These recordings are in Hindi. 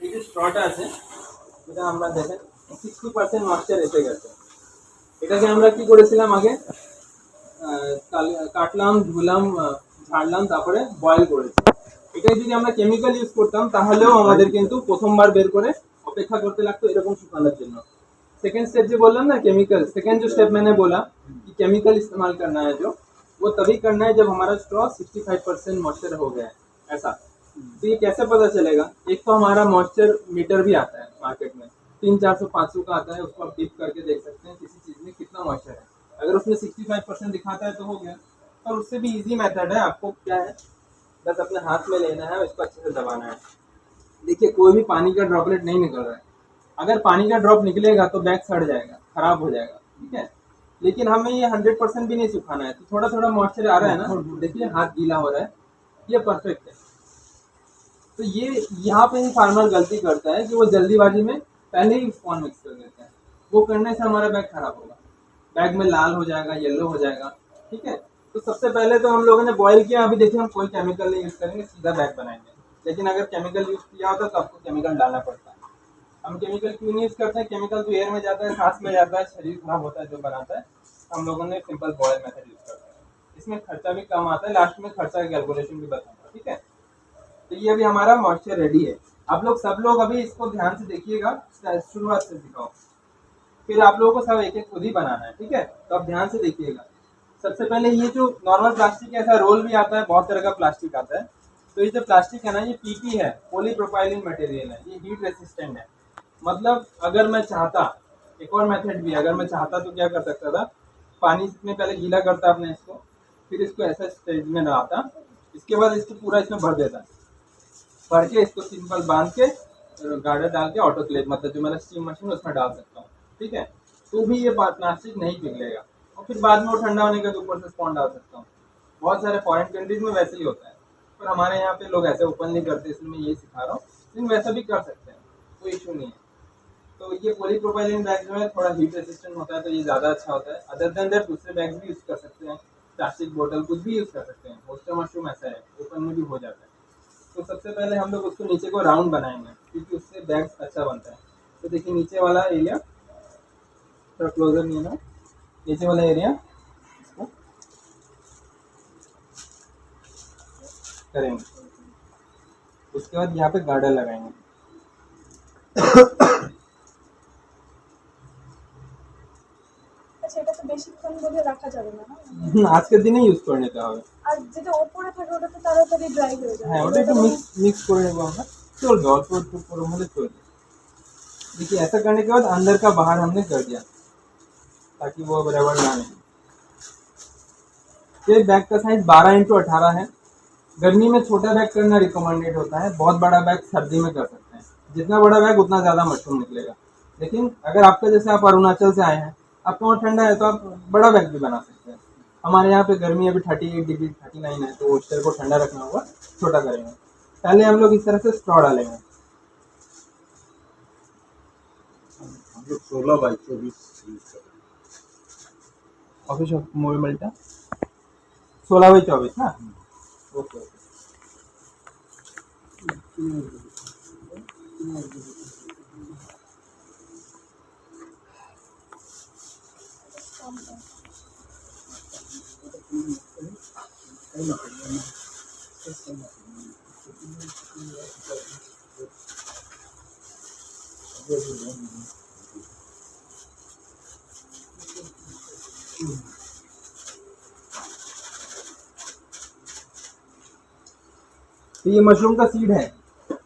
এই যে স্ট্রটা আছে এটা আমরা দেখেন 60% ময়েশ্চার এসে গেছে। এটাকে আমরা কি করেছিলাম আগে কাটলাম, ধুলাম, ঝাড়লাম, তারপরে বয়েল করেছি। এটাই যদি আমরা কেমিক্যাল ইউজ করতাম তাহলেও আমাদের কিন্তু প্রথমবার বের করে অপেক্ষा करते লাগতো এরকম শুকানোর जন্য। सेकंड स्टेप जो बोला ना केमिकल, सेकंड जो स्टेप मैंने बोला कि केमिकल इस्तेमाल करना है जो, वो तभी करना है जब हमारा स्ट्रॉ 65% मॉइस्चर हो गया है ऐसा। तो ये कैसे पता चलेगा? एक तो हमारा मॉइस्चर मीटर भी आता है मार्केट में, 300-400-500 का आता है, उसको आप डिप करके देख सकते हैं किसी चीज में कितना मॉइस्चर है। अगर उसमें 65% दिखाता है तो हो गया। और उससे भी इजी मेथड है, आपको क्या है बस अपने हाथ में लेना है, इसको अच्छे से दबाना है। देखिए कोई भी पानी का ड्रॉपलेट नहीं निकल रहा है। अगर पानी का ड्रॉप निकलेगा तो बैग सड़ जाएगा, खराब हो जाएगा, ठीक है। लेकिन हमें ये 100% भी नहीं सुखाना है, तो थोड़ा थोड़ा मॉइस्चर आ रहा है ना, देखिए हाथ गीला हो रहा है, ये परफेक्ट है। तो ये यहाँ पे ही फार्मर गलती करता है कि वो जल्दीबाजी में पहले ही स्पॉन मिक्स कर देता है। वो करने से हमारा बैग खराब होगा, बैग में लाल हो जाएगा, येलो हो जाएगा, ठीक है। तो सबसे पहले तो हम लोगों ने बॉयल किया, अभी देखिए हम कोई केमिकल नहीं यूज करेंगे, सीधा बैग बनाएंगे। लेकिन अगर केमिकल यूज किया होता तो आपको केमिकल डालना पड़ता है। हम केमिकल क्यों नहीं यूज करते हैं? केमिकल तो एयर में जाता है, सांस में जाता है, शरीर खराब होता है जो बनाता है। हम लोगों ने सिंपल बॉयल मेथड यूज करते हैं, इसमें खर्चा भी कम आता है। लास्ट में खर्चा की कैलकुलेशन भी बताऊंगा, ठीक है। तो ये अभी हमारा मॉइस्चर रेडी है। आप लोग सब लोग अभी इसको ध्यान से देखिएगा, शुरुआत से दिखाओ, फिर आप लोगों को सब एक एक खुद ही बनाना है, ठीक है। तो आप ध्यान से देखिएगा। सबसे पहले ये जो नॉर्मल प्लास्टिक ऐसा रोल भी आता है, बहुत तरह का प्लास्टिक आता है। तो ये जो प्लास्टिक है ना, ये पीपी है, पॉलीप्रोपाइलिन मटेरियल है, ये हीट रेसिस्टेंट है। मतलब अगर मैं चाहता, एक और मेथड भी है, अगर मैं चाहता तो क्या कर सकता था, पानी में पहले गीला करता अपने इसको, फिर इसको ऐसा स्टेज में डालता, इसके बाद इसको पूरा इसमें भर देता, भर के इसको सिंपल बांध के गार्डर डाल के ऑटोक्लेव मतलब जो मेरा स्टीम मशीन उसमें डाल सकता हूँ, ठीक है। तो भी ये प्लास्टिक नहीं पिघलेगा, और फिर बाद में वो ठंडा होने के ऊपर से स्पॉन डाल सकता हूँ। बहुत सारे फॉरेन कंट्रीज में वैसे ही होता है, पर हमारे यहाँ पे लोग ऐसे ओपन नहीं करते, इसलिए मैं यही सिखा रहा हूँ। लेकिन वैसा भी कर सकते हैं, कोई इशू नहीं है। तो ये पॉलीप्रोपाइलिन बैग जो है थोड़ा हीट रेसिस्टेंट होता है, तो ये ज़्यादा अच्छा होता है। अदर देन दैट दूसरे बैग्स भी यूज़ कर सकते हैं, प्लास्टिक बोतल कुछ भी यूज़ कर सकते हैं। ओस्टर मशरूम ऐसा है, ओपन में भी हो जाता है। तो सबसे पहले हम लोग उसको नीचे को राउंड बनाएंगे, क्योंकि उससे बैग अच्छा बनता है। तो देखिए नीचे वाला एरिया थोड़ा क्लोजर नहीं है ना, नीचे वाला एरिया इसको करेंगे, उसके बाद यहाँ पे गार्डर लगाएंगे। আচ্ছা, এটা তো বেশিক্ষণ ধরে রাখা যাবে না, না? আজকের দিনে ইউজ করে নিতে হবে। আর যেটা ওপরে থাকে ওটা তো তাড়াতাড়ি ড্রাই হয়ে যাবে। হ্যাঁ ওটা একটু मिक्स করে নেবো আমরা, चलবে অল্প একটু গরম हले चलবে। देखिए ऐसा करने के बाद अंदर का बाहर हमने कर दिया ताकि वो बराबर ना रहे। ये बैग का साइज 12x18 है। गर्मी में छोटा बैग करना रिकमेंडेड होता है, बहुत बड़ा बैग सर्दी में कर सकते हैं। जितना बड़ा बैग उतना ज़्यादा मशरूम निकलेगा। लेकिन अगर आपका जैसे आप अरुणाचल से आए हैं, आपका वहाँ ठंडा है, तो आप बड़ा बैग भी बना सकते हैं। हमारे यहाँ पे गर्मी अभी 38 डिग्री 39 है, तो ओस्टर को ठंडा रखना होगा, छोटा करेंगे। पहले हम लोग इस तरह से स्ट्रॉ डालेंगे। हम लोग 16x24 यूज कर रहे हैं। ऑफिस ऑफ मूवी मिलता 16x24 ना, ओके। तो ये मशरूम का सीड है,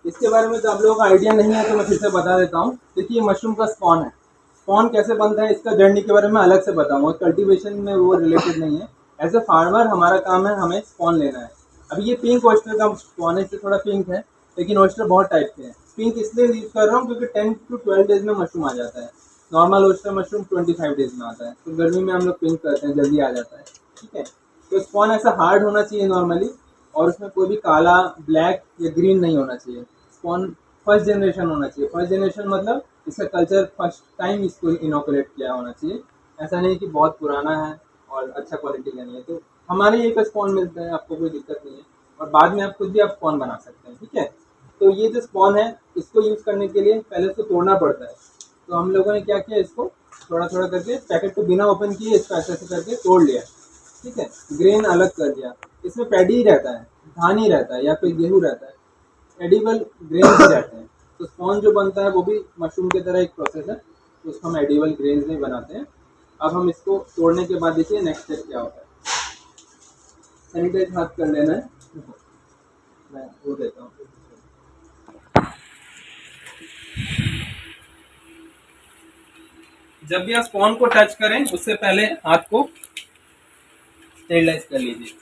इसके बारे में तो आप लोगों का आइडिया नहीं है, तो मैं फिर से बता देता हूँ। देखिए ये मशरूम का स्पॉन है, स्पॉन कैसे बनता है इसका जर्नी के बारे में अलग से बताऊंगा, कल्टीवेशन में वो रिलेटेड नहीं है। एज ए फार्मर हमारा काम है हमें स्पॉन लेना है। अभी ये पिंक ऑयस्टर का स्पॉन है, इससे थोड़ा पिंक है, लेकिन ऑयस्टर बहुत टाइप के हैं। पिंक इसलिए यूज कर रहा हूँ क्योंकि 10 to 12 डेज में मशरूम आ जाता है। नॉर्मल ऑयस्टर मशरूम 25 डेज में आता है, तो गर्मी में हम लोग पिंक करते हैं, जल्दी आ जाता है, ठीक है। तो स्पॉन ऐसा हार्ड होना चाहिए नॉर्मली, और उसमें कोई भी काला, ब्लैक या ग्रीन नहीं होना चाहिए। स्पॉन फर्स्ट जनरेशन होना चाहिए। फर्स्ट जनरेशन मतलब इसका कल्चर फर्स्ट टाइम इसको इनोकुलेट किया होना चाहिए। ऐसा नहीं कि बहुत पुराना है और अच्छा क्वालिटी का नहीं है। तो हमारे ये का स्पॉन मिलता है, आपको कोई दिक्कत नहीं है, और बाद में आप खुद भी आप स्पॉन बना सकते हैं, ठीक है। तो ये जो स्पॉन है इसको यूज करने के लिए पहले इसको तोड़ना पड़ता है। तो हम लोगों ने क्या किया, इसको थोड़ा थोड़ा करके पैकेट को बिना ओपन किए इसको ऐसे ऐसे करके तोड़ लिया, ठीक है। ग्रेन अलग कर दिया। इसमें पैडी ही रहता है, धान ही रहता है या फिर गेहूँ रहता है, एडिबल ग्रेन ही रहते हैं। तो स्पॉन जो बनता है वो भी मशरूम की तरह एक प्रोसेस है, तो उसको हम एडिबल ग्रेन में बनाते हैं। अब हम इसको तोड़ने के बाद देखिए नेक्स्ट स्टेप क्या होता है। सैनिटाइज हाथ कर लेना है। मैं वो देता हूँ। जब भी आप स्पॉन को टच करें उससे पहले हाथ को स्टेरिलाइज कर लीजिए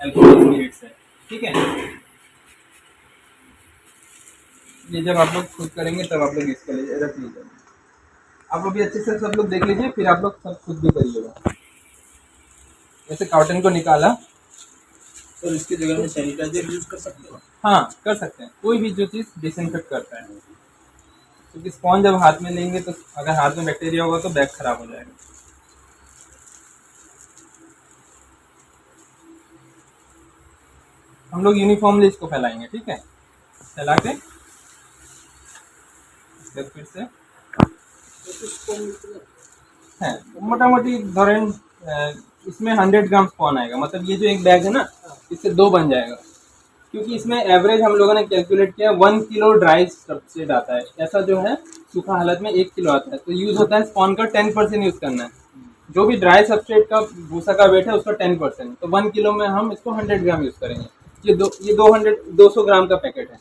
अल्कोहल स्पिरिट से, ठीक है। ये जब आप लोग खुद करेंगे तब आप लोग यूज कर लीजिए, रख लीजिए। आप अभी अच्छे से सब लोग देख लीजिए, फिर आप लोग सब खुद भी करिएगा। जैसे कॉटन को निकाला, सर इसकी जगह में सैनिटाइजर यूज कर सकते हो? हाँ कर सकते हैं, कोई भी जो चीज़ डिसइंफेक्ट करता है, क्योंकि स्पॉन जब हाथ में लेंगे तो अगर हाथ में बैक्टीरिया होगा तो बैग खराब हो जाएगा। हम लोग यूनिफॉर्मली इसको फैलाएंगे, ठीक है। फैला के फिर से है मोटा मोटी धरें, इसमें 100 ग्राम स्पॉन आएगा। मतलब ये जो एक बैग है ना, इससे 2 बन जाएगा, क्योंकि इसमें एवरेज हम लोगों ने कैलकुलेट किया 1 किलो ड्राई सब्सट्रेट आता है। ऐसा जो है सूखा हालत में 1 किलो आता है। तो यूज होता है स्पॉन का 10% यूज करना है। जो भी ड्राई सब्सट्रेट का भूसा का वेट है उसका 10%, तो 1 किलो में हम इसको 100 ग्राम यूज करेंगे। ये 200 ग्राम का पैकेट है।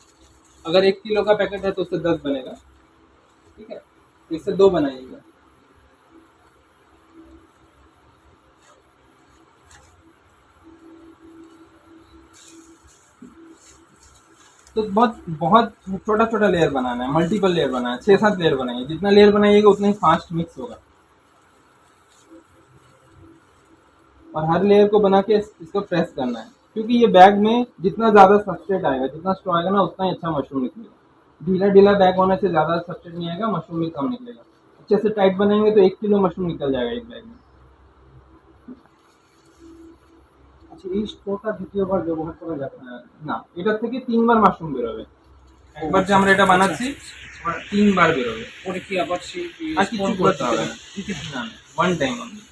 अगर 1 किलो का पैकेट है तो उससे 10 बनेगा, ठीक है। तो इससे 2 बनाइएगा। तो बहुत बहुत छोटा छोटा लेयर बनाना है, मल्टीपल लेयर बनाना है, 6-7 लेयर बनाइए। जितना लेयर बनाइएगा उतना ही फास्ट मिक्स होगा। और हर लेयर को बना के इसको प्रेस करना है, क्योंकि ये बैग में जितना ज़्यादा सब्सट्रेट आएगा, जितना स्ट्रॉ आएगा ना, उतना ही अच्छा मशरूम निकलेगा। ढीला ढीला बैग होने से ज़्यादा सब्सट्रेट नहीं आएगा, मशरूम भी कम निकलेगा। अच्छे से टाइट बनाएंगे तो 1 किलो मशरूम निकल जाएगा एक बैग में। আচ্ছা এই স্টোরটা দ্বিতীয়বার ব্যবহার করা যাবে না? না, এটার থেকে 3 বার মাশরুম বেরোবে। একবার যে আমরা এটা বানাচ্ছি 3 বার বেরোবে। পরে কি আবার সেই আর কিছু করতে হবে না, না, ওয়ান টাইম অনলি।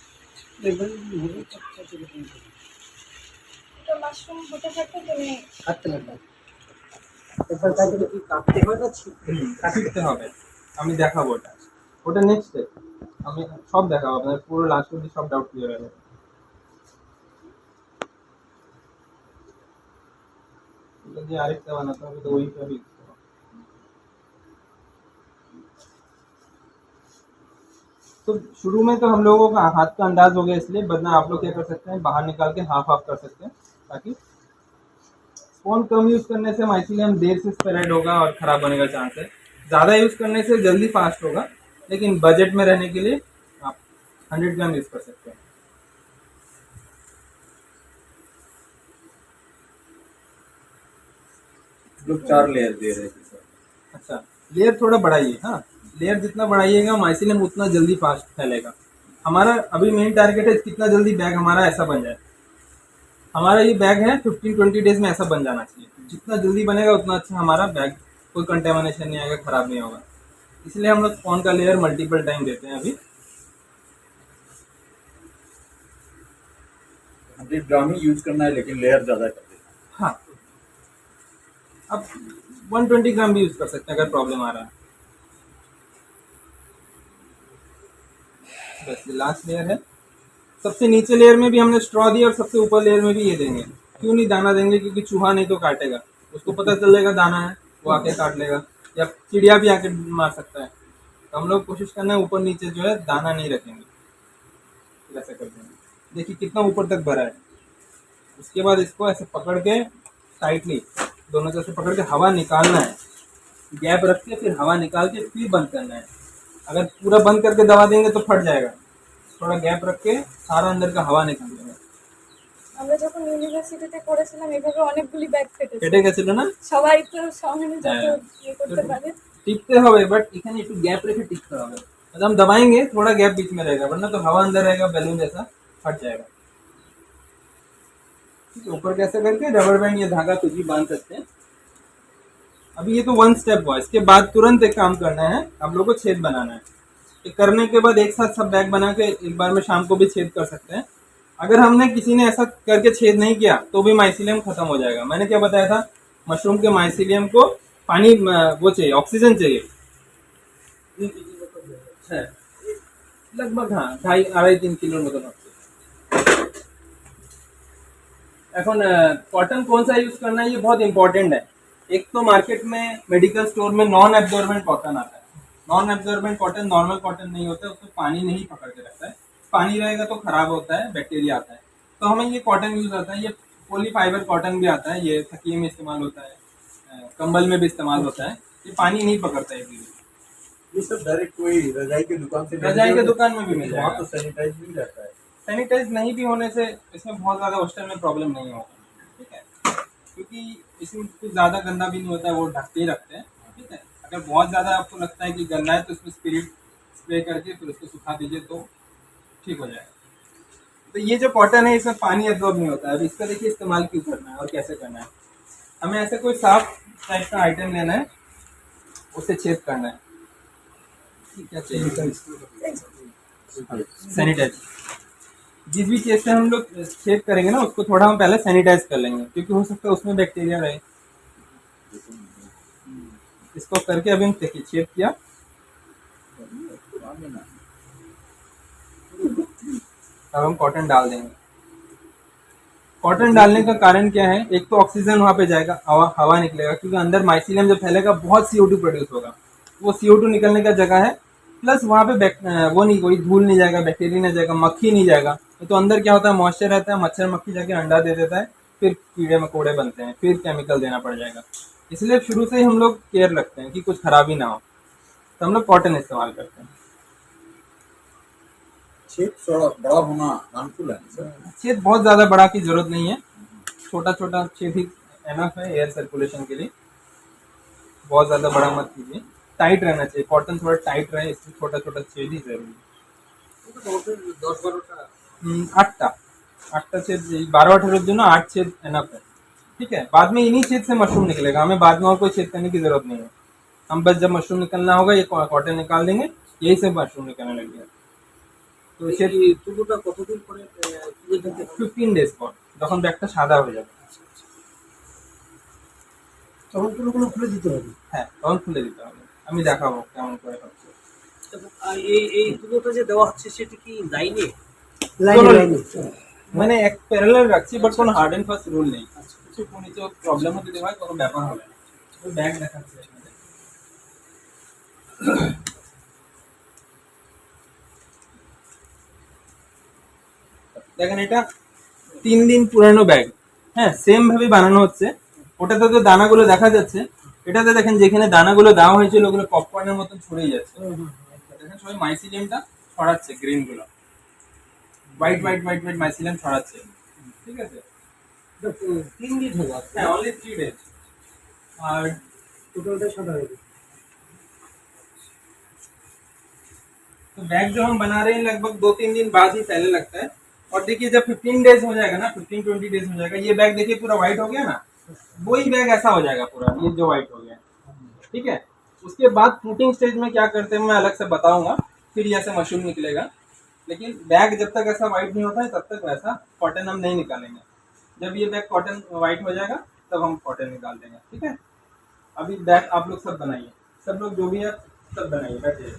তো মাশরুম হতে থাকতে তুমি কাটতে লাগবে একবার তাহলে কি কাটতে হয় না ছিটতে হয়? কাটতে হবে, আমি দেখাবো ওটা। ওটা নেক্সট স্টেপ, আমি সব দেখাবো আপনাদের, পুরো লাস্ট অবধি সব ডাউট ক্লিয়ার হয়ে যাবে। এটা দিয়ে আরেকটা বানাতে হবে, তো ওইভাবেই। तो शुरू में तो हम लोगों का हाथ का अंदाज हो गया, इसलिए वरना आप लोग क्या कर सकते हैं, बाहर निकाल के हाफ हाफ कर सकते हैं, ताकि स्पॉन कम यूज करने से माइसिलियम देर से स्प्रेड होगा और खराब होने का चांस है। ज़्यादा यूज करने से जल्दी फास्ट होगा, लेकिन बजट में रहने के लिए आप 100 ग्राम यूज कर सकते हैं। लोग 4 लेयर दे रहे थे सर। अच्छा, लेयर थोड़ा बढ़ाइए। हाँ, लेयर जितना बढ़ाइएगा माइसिलियम उतना जल्दी फास्ट फैलेगा। हमारा अभी मेन टारगेट है कितना जल्दी बैग हमारा ऐसा बन जाए। हमारा ये बैग है 15-20 डेज में ऐसा बन जाना चाहिए। जितना जल्दी बनेगा उतना अच्छा हमारा बैग, कोई कंटेमिनेशन नहीं आएगा, खराब नहीं होगा। इसलिए हम लोग स्पॉन का लेयर मल्टीपल टाइम देते हैं। अभी 100 ग्राम ही यूज करना है, लेकिन लेयर ज्यादा कर देना। हाँ, अब 120 ग्राम भी यूज कर सकते हैं अगर प्रॉब्लम आ रहा है। बस ये लास्ट लेयर है। सबसे नीचे लेयर में भी हमने स्ट्रॉ दिया और सबसे ऊपर लेयर में भी ये देंगे। क्यों नहीं दाना देंगे? क्योंकि चूहा नहीं तो काटेगा, उसको पता चल जाएगा दाना है, वो आके काट लेगा, या चिड़िया भी आके मार सकता है। तो हम लोग कोशिश करना है ऊपर नीचे जो है दाना नहीं रखेंगे, फिर ऐसा कर देंगे। देखिए कितना ऊपर तक भरा है। उसके बाद इसको ऐसे पकड़ के टाइटली दोनों तरफ से पकड़ के हवा निकालना है, गैप रख के फिर हवा निकाल के फिर बंद करना है। अगर पूरा बंद करके दबा देंगे तो फट जाएगा। थोड़ा गैप रख के सारा अंदर का हवा निकाल देंगे। আমরা যখন ইউনিভার্সিটিতে পড়েছিলাম এভাবে অনেকগুলি ব্যাগ কেটে ফেটেছে। গেছিল না? সবাই তো সমানে যত হ্যাঁ। ইয়ে করতে পারে। टिकते হবে, बट এখানে একটু गैप रखे टिकते হবে। मतलब हम दबाएंगे थोड़ा गैप बीच में रहेगा, वरना तो हवा अंदर रहेगा, बैलून जैसा फट जाएगा। ठीक है, ऊपर कैसे करके रबर बैंड या धागा कुछ भी बांध सकते हैं। अभी ये तो वन स्टेप हुआ, इसके बाद तुरंत एक काम करना है, आप लोगों को छेद बनाना है। ये करने के बाद एक साथ सब बैग बना के एक बार में शाम को भी छेद कर सकते हैं। अगर हमने किसी ने ऐसा करके छेद नहीं किया तो भी माइसीलियम खत्म हो जाएगा। मैंने क्या बताया था, मशरूम के माइसीलियम को पानी वो चाहिए, ऑक्सीजन चाहिए है, लगभग हाँ 2.5-3 किलो मতো হচ্ছে। এখন कॉटन कौन सा यूज करना है ये बहुत इंपॉर्टेंट है। एक तो मार्केट में मेडिकल स्टोर में नॉन एब्जॉर्बेंट कॉटन आता है। Non absorbent cotton normal cotton नहीं होता है, उसमें पानी नहीं पकड़ के रखता है, पानी रहेगा तो खराब होता है, बैक्टीरिया आता है। तो हमें ये कॉटन यूज आता है, ये पोली फाइबर कॉटन भी आता है, ये तकिए में इस्तेमाल होता है, कंबल में भी इस्तेमाल होता है, ये पानी नहीं पकड़ता है इजीली। ये सब डायरेक्ट कोई रजाई की दुकान से रजाई के दुकान में भी मिल वहाँ जाएगा। तो सैनिटाइज भी रहता है। सैनिटाइज नहीं भी होने से इसमें बहुत ज़्यादा हॉस्टल में प्रॉब्लम नहीं होता, ठीक है, क्योंकि इसमें कुछ ज़्यादा गंदा भी नहीं होता है, वो ढक के ही रखते हैं, ठीक है। अगर बहुत ज़्यादा आपको लगता है कि गंदा है तो इसमें स्पिरिट स्प्रे करके फिर उसको सुखा दीजिए तो ठीक हो जाएगा। तो ये जो कॉटन है इसमें पानी एब्जॉर्ब नहीं होता है। अब इसका देखिए इस्तेमाल क्यों करना है और कैसे करना है। हमें ऐसे कोई साफ टाइप का आइटम लेना है, उसे छेद करना है। क्या चाहिए? सैनिटाइज। जिस भी चीज़ से हम लोग छेद करेंगे ना उसको थोड़ा हम पहले सैनिटाइज कर लेंगे, क्योंकि हो सकता है उसमें बैक्टीरिया रहे। इसको करके अभी हम देखिए छेद किया, अब हम कॉटन डाल देंगे। कॉटन डालने का कारण क्या है, एक तो ऑक्सीजन वहाँ पे जाएगा, हवा निकलेगा, क्योंकि अंदर माइसीलियम जब फैलेगा बहुत CO2 प्रोड्यूस होगा, वो CO2 निकलने का जगह है। प्लस वहाँ पे वो नहीं, कोई धूल नहीं जाएगा, बैक्टीरिया नहीं जाएगा, मक्खी नहीं जाएगा। तो अंदर क्या होता है, मॉइस्चर रहता है, मच्छर मक्खी जाके अंडा दे देता है, फिर कीड़े मकोड़े बनते हैं, फिर केमिकल देना पड़ जाएगा। इसलिए शुरू से ही हम लोग केयर रखते हैं कि कुछ खराबी ना हो, तो हम लोग कॉटन इस्तेमाल करते हैं। छेद थोड़ा बड़ा होना हार्मफुल है सर। छेद बहुत ज़्यादा बड़ा की ज़रूरत नहीं है, छोटा छोटा छेद ही एनफ है एयर सर्कुलेशन के लिए। बहुत ज़्यादा बड़ा मत कीजिए, टाइट रहना चाहिए, कॉटन थोड़ा टाइट रहे, इसलिए छोटा छोटा छेद ही जरूरी है। 8টা 8টা छेद, 12-18 জন্য 8 छेद एनफ है, ठीक है। बाद में इन्हीं छेद से मशरूम निकलेगा, हमें बाद में और कोई छेद करने की जरूरत नहीं है। हम बस जब मशरूम निकलना होगा ये कॉटन निकाल देंगे, यही से मशरूम निकलने लगेगा। তো তুলোটা কতদিন পরে তুলে ফেলতে হবে? 15 डेज পর যখন ব্যাগটা সাদা হয়ে যাবে, তখন তুলোগুলো খুলে দিতে হবে। হ্যাঁ তখন খুলে দিতে হবে। আমি দেখাবো কেমন করে হচ্ছে। আর এই তুলোটা যে দেওয়া হচ্ছে সেটা কি লাইনে? কোনো- লাইনে। মানে এক প্যারালাল রাখছি, বাট কোনো হার্ড এন্ড ফাস্ট রুল নেই। কিছু কোনো কিছু প্রবলেমও যদি হয় কোনো ব্যাপার হবে না। তো ব্যাগ দেখাচ্ছি আপনাদের। দেখেন এটা 3 দিন পুরানো ব্যাগ, হ্যাঁ সেম ভাবে বানানো হচ্ছে। ওটাতে তো দানাগুলো দেখা যাচ্ছে, এটাতে দেখেন যেখানে দানাগুলো দেওয়া হয়েছিল ওগুলো পপকর্নের মতন ছড়িয়ে যাচ্ছে। দেখেন সবাই মাইসিলিয়ামটা ছড়াচ্ছে, গ্রিন গুলো white white white white mycelium ছড়াচ্ছে, ঠিক আছে। 3 দিন হলো। হ্যাঁ অনলি 3 डेज। और টোটালটা সাদা হয়ে গেছে। तो बैग जो हम बना रहे हैं लगभग 2-3 दिन बाद ही फैलने लगता है। और देखिए जब 15 डेज हो जाएगा ना, 15-20 डेज हो जाएगा, ये बैग देखिए पूरा व्हाइट हो गया ना, वही बैग ऐसा हो जाएगा पूरा, ये जो व्हाइट हो गया, ठीक है। उसके बाद फ्रूटिंग स्टेज में क्या करते हैं मैं अलग से बताऊंगा, फिर ये ऐसे मशरूम निकलेगा। लेकिन बैग जब तक ऐसा व्हाइट नहीं होता है तब तक वैसा कॉटन हम नहीं निकालेंगे। जब ये बैग कॉटन व्हाइट हो जाएगा तब हम कॉटन निकाल देंगे, ठीक है। अभी बैग आप लोग सब बनाइए, सब लोग जो भी है सब बनाइए, बैठिए।